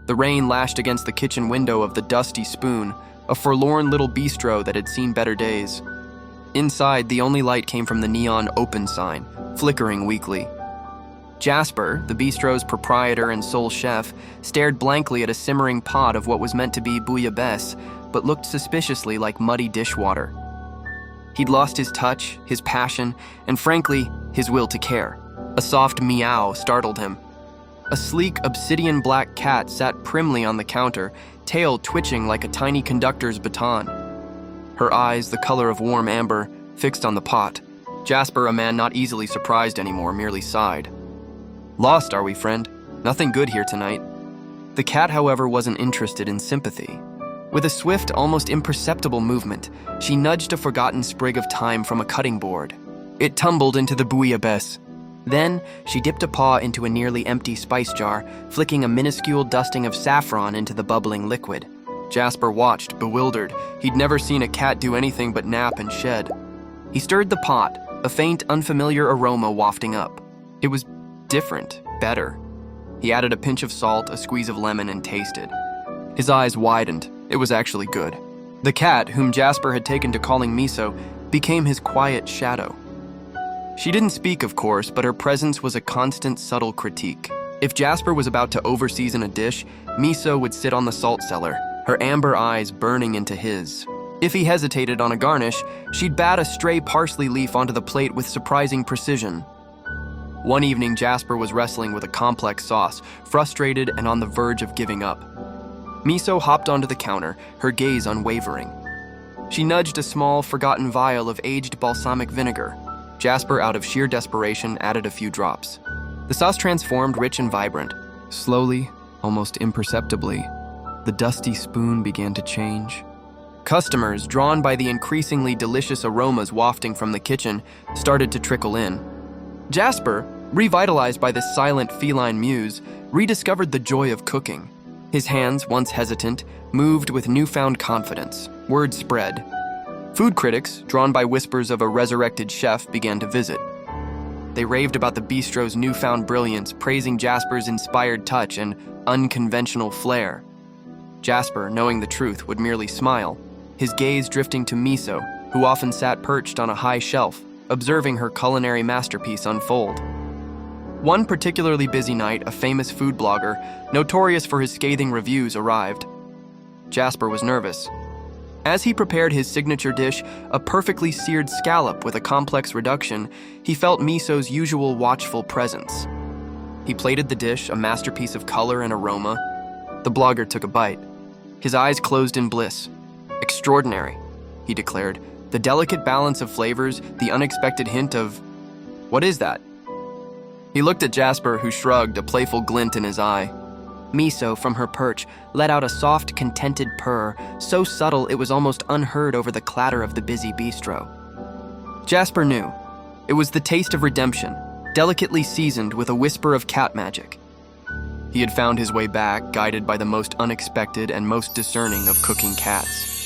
The rain lashed against the kitchen window of the Dusty Spoon, a forlorn little bistro that had seen better days. Inside, the only light came from the neon open sign, flickering weakly. Jasper, the bistro's proprietor and sole chef, stared blankly at a simmering pot of what was meant to be bouillabaisse, but looked suspiciously like muddy dishwater. He'd lost his touch, his passion, and frankly, his will to care. A soft meow startled him. A sleek obsidian-black cat sat primly on the counter, tail twitching like a tiny conductor's baton. Her eyes, the color of warm amber, fixed on the pot. Jasper, a man not easily surprised anymore, merely sighed. "Lost, are we, friend? Nothing good here tonight." The cat, however, wasn't interested in sympathy. With a swift, almost imperceptible movement, she nudged a forgotten sprig of thyme from a cutting board. It tumbled into the bouillabaisse. Then, she dipped a paw into a nearly empty spice jar, flicking a minuscule dusting of saffron into the bubbling liquid. Jasper watched, bewildered. He'd never seen a cat do anything but nap and shed. He stirred the pot, a faint, unfamiliar aroma wafting up. It was different, better. He added a pinch of salt, a squeeze of lemon, and tasted. His eyes widened. It was actually good. The cat, whom Jasper had taken to calling Miso, became his quiet shadow. She didn't speak, of course, but her presence was a constant, subtle critique. If Jasper was about to overseason a dish, Miso would sit on the salt cellar, her amber eyes burning into his. If he hesitated on a garnish, she'd bat a stray parsley leaf onto the plate with surprising precision. One evening, Jasper was wrestling with a complex sauce, frustrated and on the verge of giving up. Miso hopped onto the counter, her gaze unwavering. She nudged a small, forgotten vial of aged balsamic vinegar. Jasper, out of sheer desperation, added a few drops. The sauce transformed, rich and vibrant. Slowly, almost imperceptibly, the Dusty Spoon began to change. Customers, drawn by the increasingly delicious aromas wafting from the kitchen, started to trickle in. Jasper, revitalized by this silent feline muse, rediscovered the joy of cooking. His hands, once hesitant, moved with newfound confidence. Word spread. Food critics, drawn by whispers of a resurrected chef, began to visit. They raved about the bistro's newfound brilliance, praising Jasper's inspired touch and unconventional flair. Jasper, knowing the truth, would merely smile, his gaze drifting to Miso, who often sat perched on a high shelf, observing her culinary masterpiece unfold. One particularly busy night, a famous food blogger, notorious for his scathing reviews, arrived. Jasper was nervous. As he prepared his signature dish, a perfectly seared scallop with a complex reduction, he felt Miso's usual watchful presence. He plated the dish, a masterpiece of color and aroma. The blogger took a bite. His eyes closed in bliss. "Extraordinary," he declared. "The delicate balance of flavors, the unexpected hint of... What is that?" He looked at Jasper, who shrugged, a playful glint in his eye. Miso, from her perch, let out a soft, contented purr, so subtle it was almost unheard over the clatter of the busy bistro. Jasper knew. It was the taste of redemption, delicately seasoned with a whisper of cat magic. He had found his way back, guided by the most unexpected and most discerning of cooking cats.